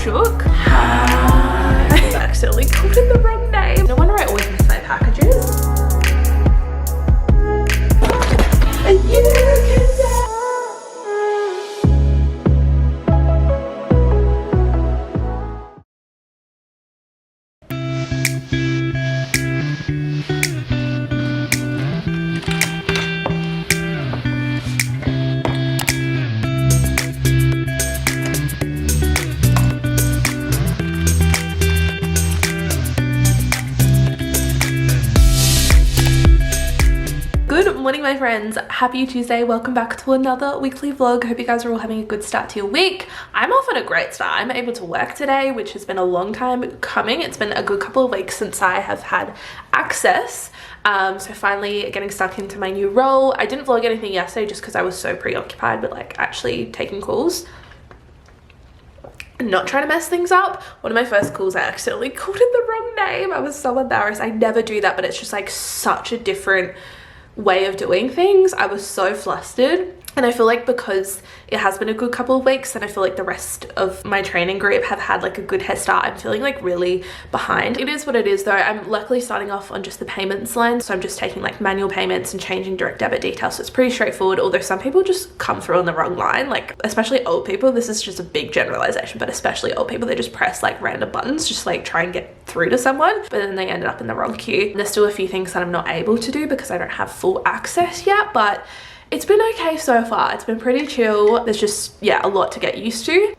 shook. I accidentally called it the wrong name. No wonder I always miss my packages. And you can morning, my friends. Happy Tuesday. Welcome back to another weekly vlog. Hope you guys are all having a good start to your week. I'm off on a great start. I'm able to work today, which has been a long time coming. It's been a good couple of weeks since I have had access. So finally getting stuck into my new role. I didn't vlog anything yesterday just because I was so preoccupied with like actually taking calls. Not trying to mess things up. One of my first calls, I accidentally called it the wrong name. I was so embarrassed. I never do that, but it's just like such a different way of doing things. I was so flustered, and I feel like because it has been a good couple of weeks and I feel like the rest of my training group have had like a good head start, I'm feeling like really behind. It is what it is though. I'm luckily starting off on just the payments line, so I'm just taking like manual payments and changing direct debit details, so it's pretty straightforward, although some people just come through on the wrong line, like especially old people. This is just a big generalization, but especially old people, they just press like random buttons just like try and get through to someone, but then they ended up in the wrong queue. There's still a few things that I'm not able to do because I don't have full access yet, but it's been okay so far. It's been pretty chill. There's just, yeah, a lot to get used to.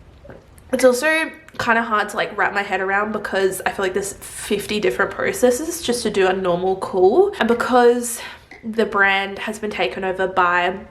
It's also kind of hard to like wrap my head around because I feel like there's 50 different processes just to do a normal call, and because the brand has been taken over by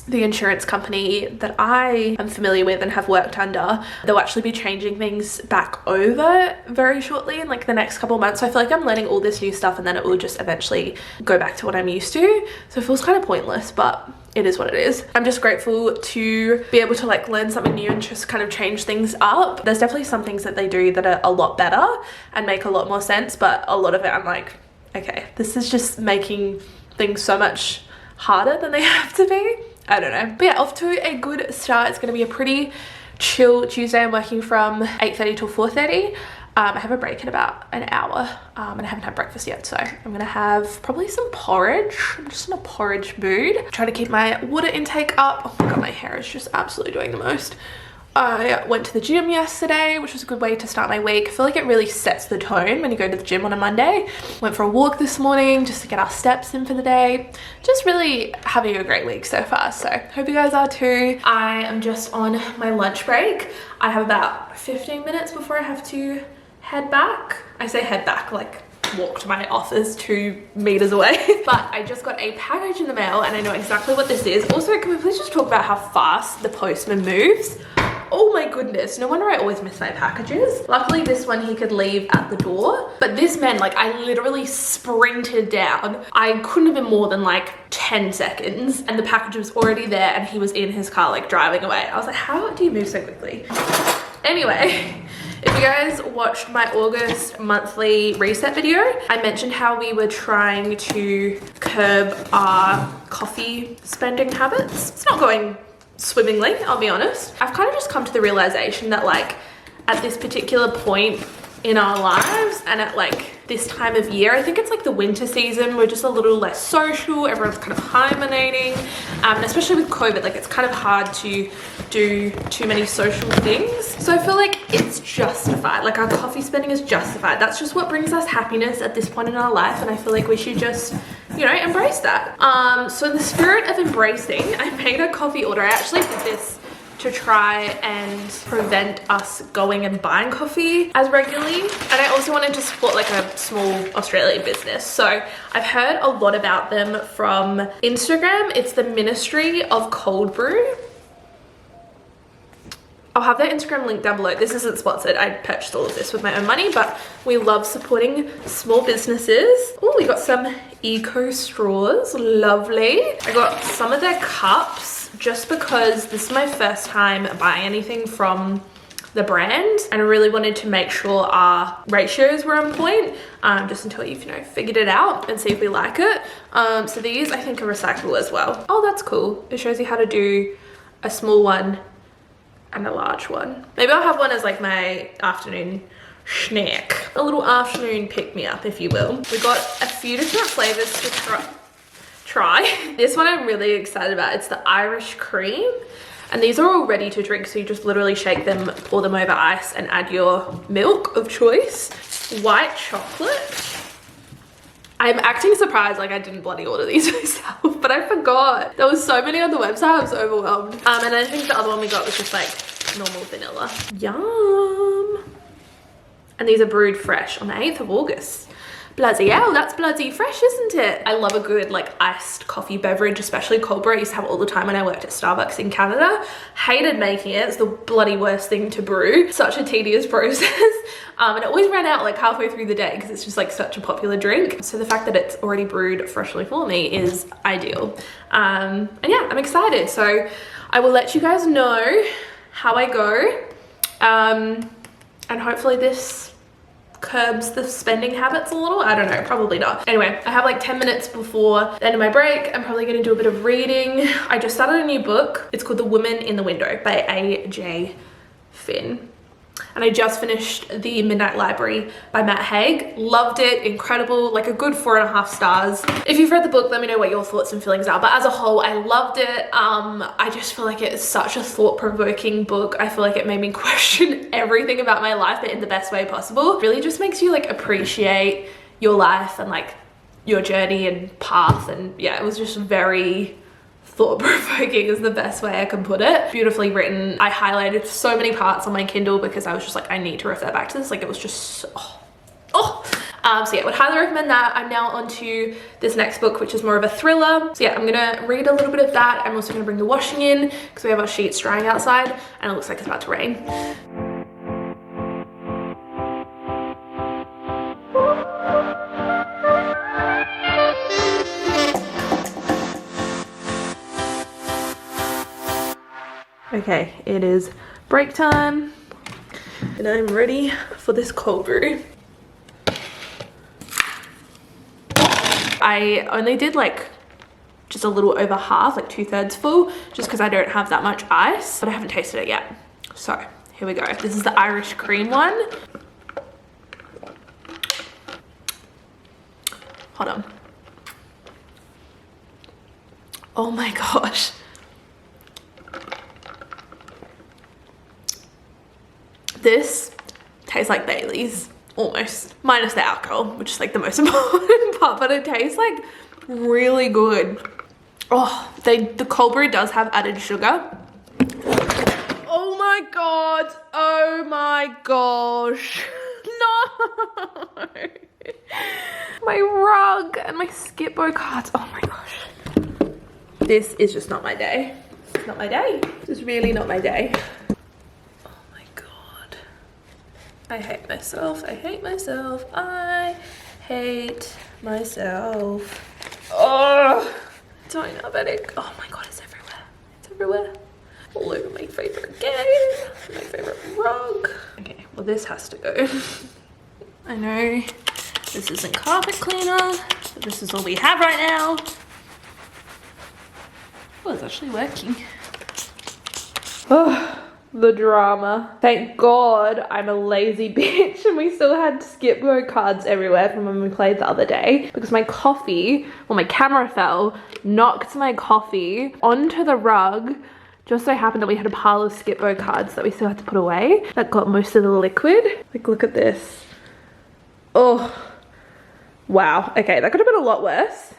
the insurance company that I am familiar with and have worked under, they'll actually be changing things back over very shortly in like the next couple of months. So I feel like I'm learning all this new stuff and then it will just eventually go back to what I'm used to. So it feels kind of pointless, but it is what it is. I'm just grateful to be able to like learn something new and just kind of change things up. There's definitely some things that they do that are a lot better and make a lot more sense, but a lot of it I'm like, okay, this is just making things so much harder than they have to be. I don't know, but yeah, off to a good start. It's going to be a pretty chill Tuesday. I'm working from 8:30 till 4:30. I have a break in about an hour, and I haven't had breakfast yet, so I'm gonna have probably some porridge. I'm just in a porridge mood. Trying to keep my water intake up. Oh my god, my hair is just absolutely doing the most. I went to the gym yesterday, which was a good way to start my week. I feel like it really sets the tone when you go to the gym on a Monday. Went for a walk this morning just to get our steps in for the day. Just really having a great week so far, so hope you guys are too. I am just on my lunch break. I have about 15 minutes before I have to head back. I say head back, like walk to my office 2 meters away. But I just got a package in the mail and I know exactly what this is. Also, can we please just talk about how fast the postman moves? Oh my goodness, no wonder I always miss my packages. Luckily this one he could leave at the door, but this man, like I literally sprinted down. I couldn't have been more than like 10 seconds and the package was already there and he was in his car like driving away. I was like, how do you move so quickly? Anyway, if you guys watched my August monthly reset video, I mentioned how we were trying to curb our coffee spending habits. It's not going swimmingly, I'll be honest. I've kind of just come to the realization that like at this particular point in our lives and at like this time of year, I think it's like the winter season, we're just a little less social, everyone's kind of hibernating, and especially with COVID, like it's kind of hard to do too many social things. So I feel like it's justified, like our coffee spending is justified. That's just what brings us happiness at this point in our life, and I feel like we should just, you know, embrace that. So in the spirit of embracing, I made a coffee order. I actually did this to try and prevent us going and buying coffee as regularly, and I also wanted to support like a small Australian business. So I've heard a lot about them from Instagram. It's the Ministry of Cold Brew. I'll have their Instagram link down below. This isn't sponsored. I purchased all of this with my own money, but we love supporting small businesses. Oh, we got some eco straws, lovely. I got some of their cups just because this is my first time buying anything from the brand, and I really wanted to make sure our ratios were on point, just until you've, you know, figured it out and see if we like it. So these I think are recyclable as well. Oh, that's cool. It shows you how to do a small one and a large one. Maybe I'll have one as like my afternoon snack. A little afternoon pick-me-up, if you will. We got a few different flavors to try. This one I'm really excited about. It's the Irish cream. And these are all ready to drink, so you just literally shake them, pour them over ice, and add your milk of choice. White chocolate. I'm acting surprised like I didn't bloody order these myself, but I forgot. There was so many on the website, I was overwhelmed. And I think the other one we got was just like normal vanilla. Yum. And these are brewed fresh on the 8th of August. Bloody hell, that's bloody fresh, isn't it? I love a good like iced coffee beverage, especially cold brew. I used to have it all the time when I worked at Starbucks in Canada. Hated making it. It's the bloody worst thing to brew. Such a tedious process. And it always ran out like halfway through the day because it's just like such a popular drink. So the fact that it's already brewed freshly for me is ideal. And yeah, I'm excited. So I will let you guys know how I go. And hopefully this curbs the spending habits a little. I don't know, probably not. Anyway, I have like 10 minutes before the end of my break. I'm probably gonna do a bit of reading. I just started a new book. It's called The Woman in the Window by A.J. Finn. And I just finished The Midnight Library by Matt Haig. Loved it, incredible, like a good 4.5 stars. If you've read the book, let me know what your thoughts and feelings are. But as a whole, I loved it. I just feel like it's such a thought-provoking book. I feel like it made me question everything about my life, but in the best way possible. It really just makes you like appreciate your life and like your journey and path. And yeah, it was just very thought-provoking is the best way I can put it. Beautifully written. I highlighted so many parts on my Kindle because I was just like, I need to refer back to this. Like it was just so yeah, I would highly recommend that. I'm now on to this next book, which is more of a thriller. So yeah, I'm gonna read a little bit of that. I'm also gonna bring the washing in because we have our sheets drying outside and it looks like it's about to rain. Okay, it is break time and I'm ready for this cold brew. I only did like just a little over half, like 2/3 full, just because I don't have that much ice, but I haven't tasted it yet. So here we go. This is the Irish cream one. Hold on. Oh my gosh. This tastes like Bailey's, almost, minus the alcohol, which is like the most important part, but it tastes like really good. Oh, the cold brew does have added sugar. Oh my god, oh my gosh, no. My rug and my skipbo cards, oh my gosh. This is just not my day. It's not my day. It's really not my day. I hate myself. I hate myself. I hate myself. Oh, diabetic. Oh my god, it's everywhere. It's everywhere. All over my favorite game. My favorite rug. Okay, well this has to go. I know this isn't carpet cleaner, but this is all we have right now. Oh, it's actually working. Oh. The drama. Thank god I'm a lazy bitch and we still had skip go cards everywhere from when we played the other day because my coffee, well my camera fell, knocked my coffee onto the rug. Just so happened that we had a pile of skip go cards that we still had to put away that got most of the liquid. Like look at this. Oh wow, okay, that could have been a lot worse.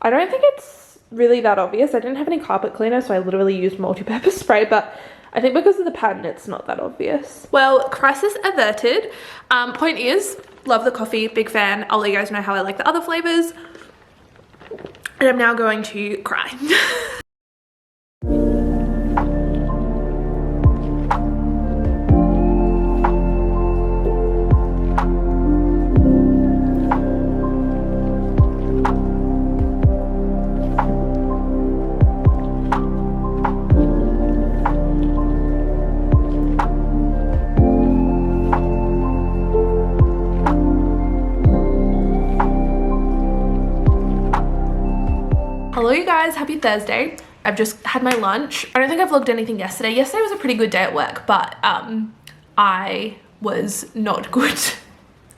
I don't think it's really that obvious. I didn't have any carpet cleaner, so I literally used multi-purpose spray, but I think because of the pattern it's not that obvious. Well, crisis averted. Point is, love the coffee, big fan. I'll let you guys know how I like the other flavors, and I'm now going to cry. Hello you guys, happy Thursday. I've just had my lunch. I don't think I vlogged anything yesterday. Yesterday was a pretty good day at work, but I was not good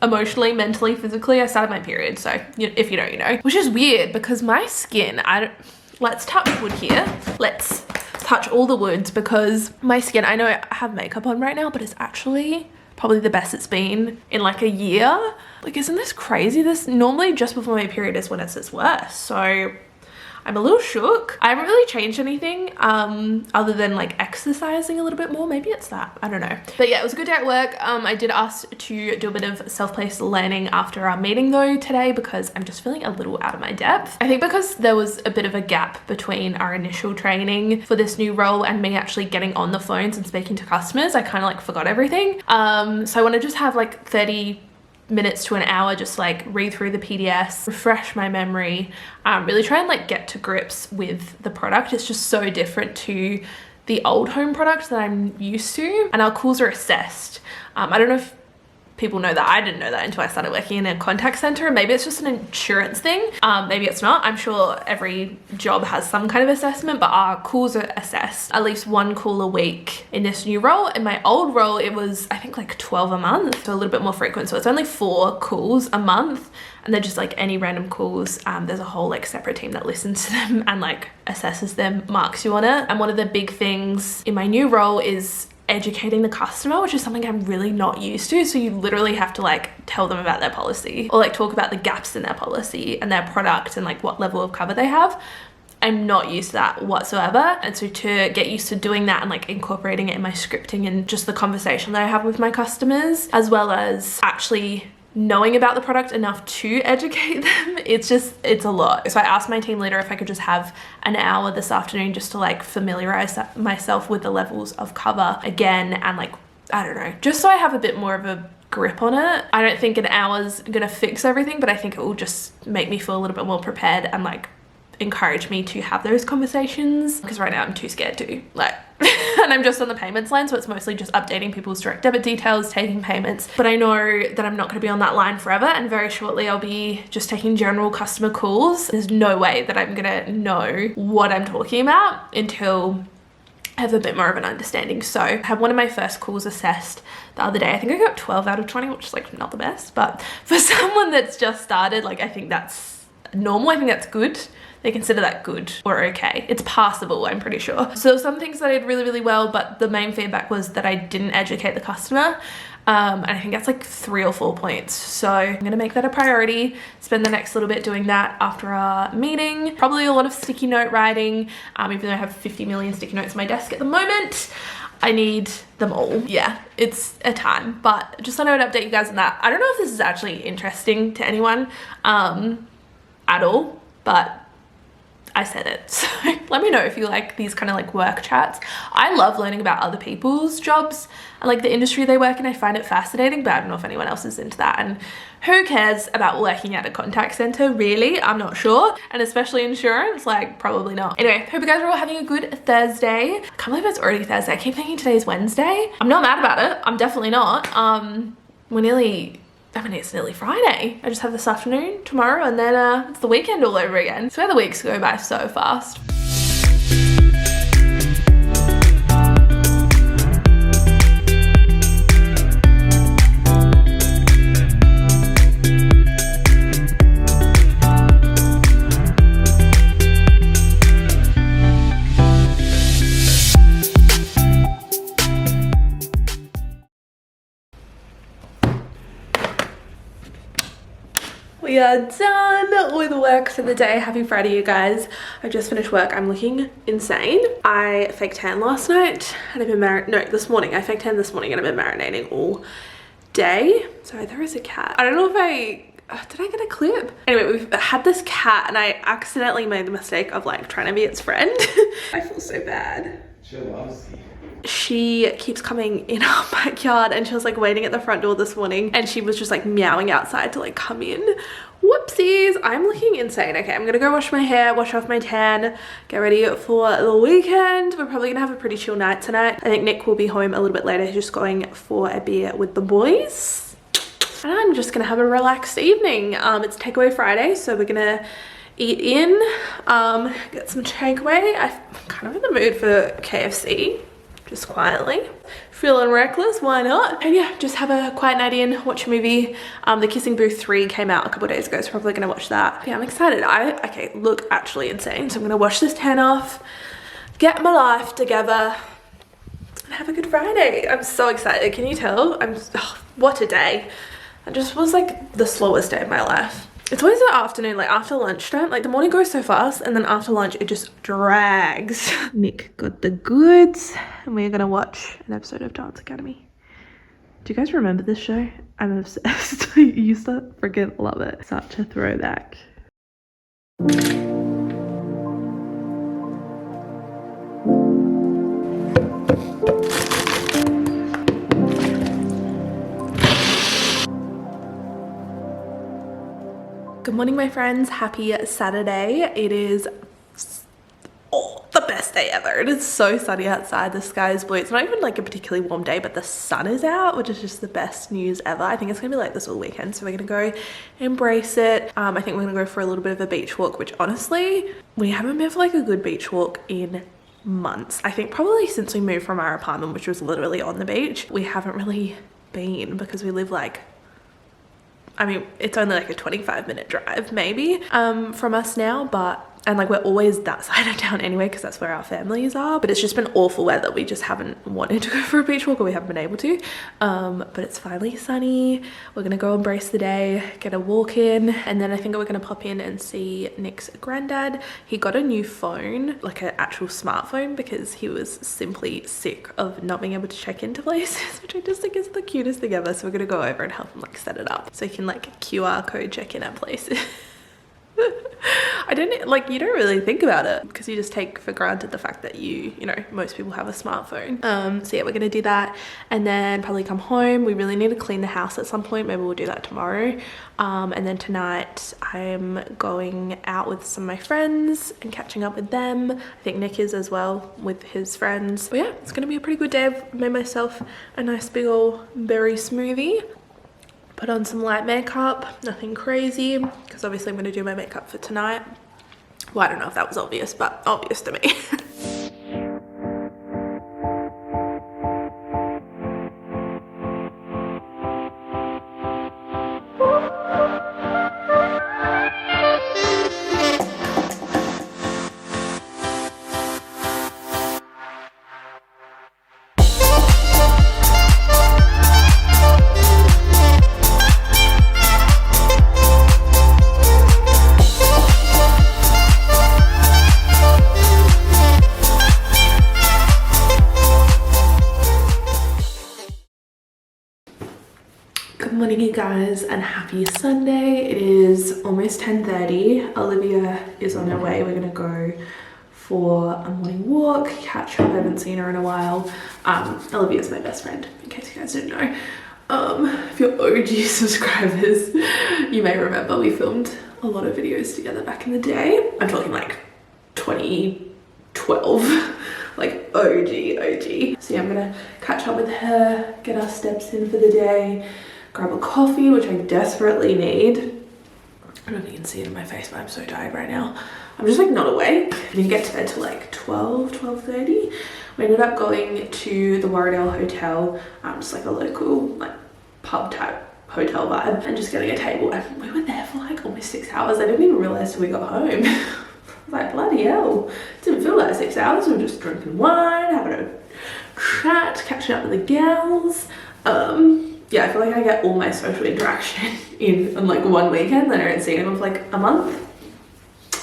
emotionally, mentally, physically. I started my period, so if you know, you know. Which is weird because my skin, let's touch wood here. Let's touch all the woods because my skin, I know I have makeup on right now, but it's actually probably the best it's been in like a year. Like, isn't this crazy? This normally just before my period is when it's its worst. So I'm a little shook. I haven't really changed anything other than like exercising a little bit more. Maybe it's that, I don't know. But yeah, it was a good day at work. I did ask to do a bit of self-paced learning after our meeting though today because I'm just feeling a little out of my depth. I think because there was a bit of a gap between our initial training for this new role and me actually getting on the phones and speaking to customers, I kind of like forgot everything. So I want to just have like 30 minutes to an hour, just like read through the PDS, refresh my memory, really try and like get to grips with the product. It's just so different to the old home product that I'm used to, and our calls are assessed. I don't know if people know that. I didn't know that until I started working in a contact center. Maybe it's just an insurance thing. Maybe it's not. I'm sure every job has some kind of assessment, but our calls are assessed. At least one call a week in this new role. In my old role, it was, I think, like 12 a month, so a little bit more frequent. So it's only 4 calls a month, and they're just like any random calls. There's a whole like separate team that listens to them and like assesses them, marks you on it. And one of the big things in my new role is educating the customer, which is something I'm really not used to. So you literally have to like tell them about their policy or like talk about the gaps in their policy and their product and like what level of cover they have. I'm not used to that whatsoever. And so to get used to doing that and like incorporating it in my scripting and just the conversation that I have with my customers, as well as actually knowing about the product enough to educate them, it's a lot. So I asked my team leader if I could just have an hour this afternoon just to like familiarize myself with the levels of cover again, and like, I don't know, just so I have a bit more of a grip on it. I don't think an hour's gonna fix everything, but I think it will just make me feel a little bit more prepared and like encourage me to have those conversations, because right now I'm too scared to, like, and I'm just on the payments line, so it's mostly just updating people's direct debit details, taking payments. But I know that I'm not going to be on that line forever, and very shortly I'll be just taking general customer calls. There's no way that I'm gonna know what I'm talking about until I have a bit more of an understanding. So I had one of my first calls assessed the other day. I think I got 12 out of 20, which is like not the best, but for someone that's just started, like, I think that's normal. I think that's good. They consider that good or okay. It's passable, I'm pretty sure. So some things that I did really, really well, but the main feedback was that I didn't educate the customer. And I think that's like 3 or 4 points. So I'm gonna make that a priority, spend the next little bit doing that after our meeting. Probably a lot of sticky note writing, even though I have 50 million sticky notes on my desk at the moment. I need them all. Yeah, it's a time, but just thought I would update you guys on that. I don't know if this is actually interesting to anyone at all, but I said it. So let me know if you like these kind of like work chats. I love learning about other people's jobs and like the industry they work in. I find it fascinating, but I don't know if anyone else is into that. And who cares about working at a contact center, really? I'm not sure. And especially insurance, like, probably not. Anyway, hope you guys are all having a good Thursday. I can't believe it's already Thursday. I keep thinking today's Wednesday. I'm not mad about it. I'm definitely not. It's nearly Friday. I just have this afternoon, tomorrow, and then it's the weekend all over again. I swear the weeks go by so fast. We are done with work for the day. Happy Friday, you guys. I just finished work. I'm looking insane. I faked tan last night and I've been this morning. I faked tan this morning and I've been marinating all day. Sorry, there is a cat. I don't know if did I get a clip? Anyway, we've had this cat and I accidentally made the mistake of like trying to be its friend. I feel so bad. She loves you. She keeps coming in our backyard, and she was like waiting at the front door this morning, and she was just like meowing outside to like come in. Whoopsies. I'm looking insane. Okay, I'm gonna go wash my hair, wash off my tan, get ready for the weekend. We're probably gonna have a pretty chill night tonight. I think Nick will be home a little bit later. He's just going for a beer with the boys, and I'm just gonna have a relaxed evening. It's takeaway Friday, so we're gonna eat in, get some takeaway. I'm kind of in the mood for KFC, just quietly. Feeling reckless, why not? And yeah, just have a quiet night in, watch a movie. The Kissing Booth 3 came out a couple of days ago, so probably gonna watch that. Yeah, I'm excited. Okay, look actually insane. So I'm gonna wash this tan off, get my life together, and have a good Friday. I'm so excited, can you tell? What a day. It just was like the slowest day of my life. It's always the afternoon, like after lunchtime, like the morning goes so fast, and then after lunch it just drags. Nick got the goods, and we're gonna watch an episode of Dance Academy. Do you guys remember this show? I'm obsessed. I used to freaking love it. Such a throwback. Good morning, my friends. Happy Saturday. It is the best day ever. It is so sunny outside. The sky is blue. It's not even like a particularly warm day, but the sun is out, which is just the best news ever. I think it's gonna be like this all weekend, so we're gonna go embrace it. I think we're gonna go for a little bit of a beach walk, which honestly, we haven't been for like a good beach walk in months. I think probably since we moved from our apartment, which was literally on the beach, we haven't really been, because we live like, I mean, it's only like a 25-minute drive maybe from us now, and like we're always that side of town anyway, because that's where our families are. But it's just been awful weather. We just haven't wanted to go for a beach walk, or we haven't been able to. But it's finally sunny. We're gonna go embrace the day, get a walk in, and then I think we're gonna pop in and see Nick's granddad. He got a new phone, like an actual smartphone, because he was simply sick of not being able to check into places, which I just think is the cutest thing ever. So we're gonna go over and help him like set it up, so he can like QR code check in at places. I don't like, you don't really think about it because you just take for granted the fact that you know, most people have a smartphone. So yeah, we're gonna do that and then probably come home. We really need to clean the house at some point. Maybe we'll do that tomorrow. And then tonight I'm going out with some of my friends and catching up with them. I think Nick is as well, with his friends. But yeah, it's gonna be a pretty good day. I've made myself a nice big ol' berry smoothie. Put on some light makeup, nothing crazy, because obviously I'm going to do my makeup for tonight. Well, I don't know if that was obvious, but obvious to me. Good morning, you guys, and happy Sunday. It is almost 10:30. Olivia is on her way. We're gonna go for a morning walk, catch up. I haven't seen her in a while. Olivia is my best friend, in case you guys didn't know. If you're OG subscribers, you may remember we filmed a lot of videos together back in the day. I'm talking like 2012. Like OG. So yeah, I'm gonna catch up with her, get our steps in for the day, grab a coffee, which I desperately need. I don't know if you can see it in my face, but I'm so tired right now. I'm just like not awake. I didn't get to bed till like 12:30. We ended up going to the Warradale Hotel, just like a local like pub type hotel vibe, and just getting a table. And we were there for like almost 6 hours. I didn't even realize till we got home. Like bloody hell, didn't feel like 6 hours. We were just drinking wine, having a chat, catching up with the gals. Yeah, I feel like I get all my social interaction in like one weekend, then I don't see them for like a month.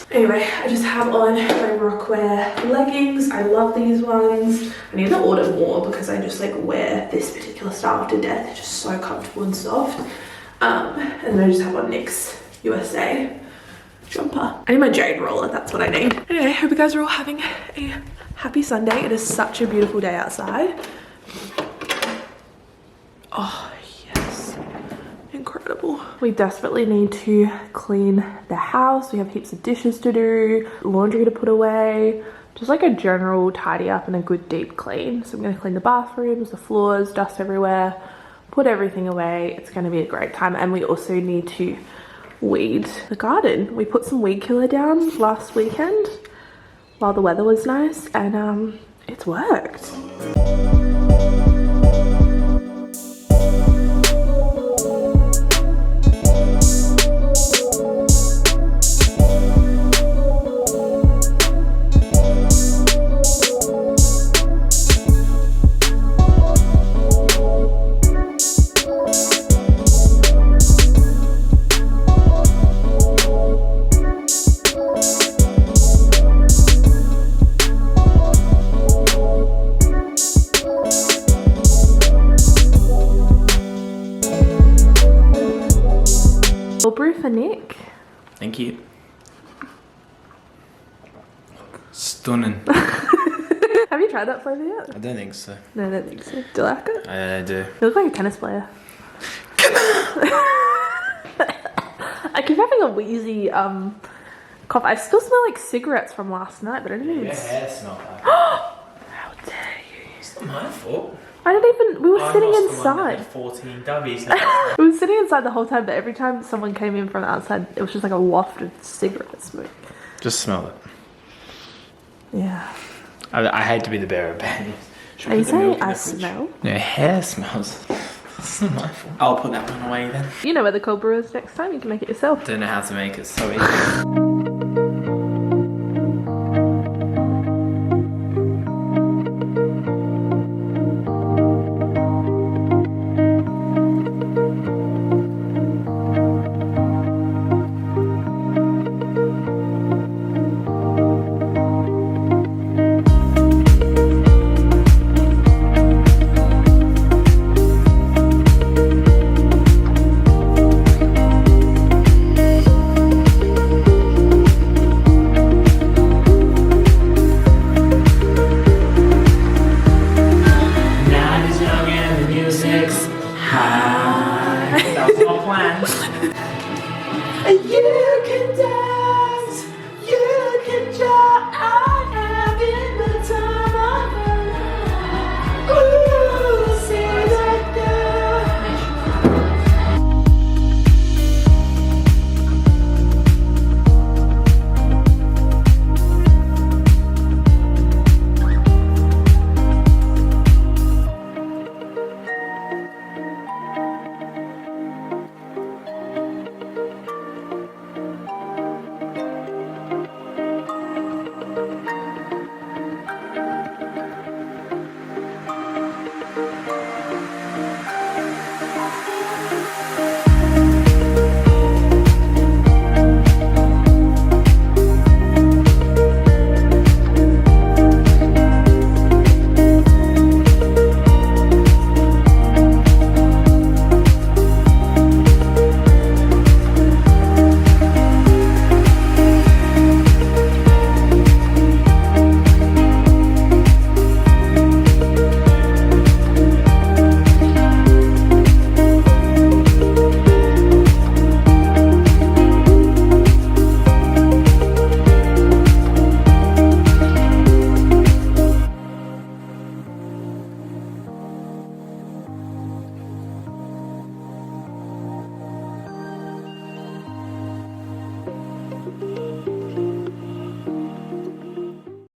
Anyway, I just have on my Rockwear leggings. I love these ones. I need to order more because I just like wear this particular style to death. They're just so comfortable and soft. And then I just have on Nick's USA jumper. I need my jade roller, that's what I need. Anyway, hope you guys are all having a happy Sunday. It is such a beautiful day outside. Oh yes, incredible. We desperately need to clean the house. We have heaps of dishes to do, laundry to put away, just like a general tidy up and a good deep clean. So I'm gonna clean the bathrooms, the floors, dust everywhere, put everything away. It's gonna be a great time. And we also need to weed the garden. We put some weed killer down last weekend while the weather was nice, and it's worked. Brew for Nick. Thank you. Stunning. Have you tried that flavour yet? I don't think so. No, I don't think so. Do you like it? I do. You look like a tennis player. I keep having a wheezy cough. I still smell like cigarettes from last night, but I don't even... Your hair smells like How dare you? It's not my fault. I didn't even... We were sitting inside. 14 dubbies. We were sitting inside the whole time, but every time someone came in from outside, it was just like a waft of cigarette smoke. Just smell it. Yeah. I hate to be the bearer of bad news. Are you saying I smell? Your hair smells. It's not my fault. I'll put that one away then. You know where the cold brew is next time. You can make it yourself. Don't know how to make it so easy. That was my plan. You can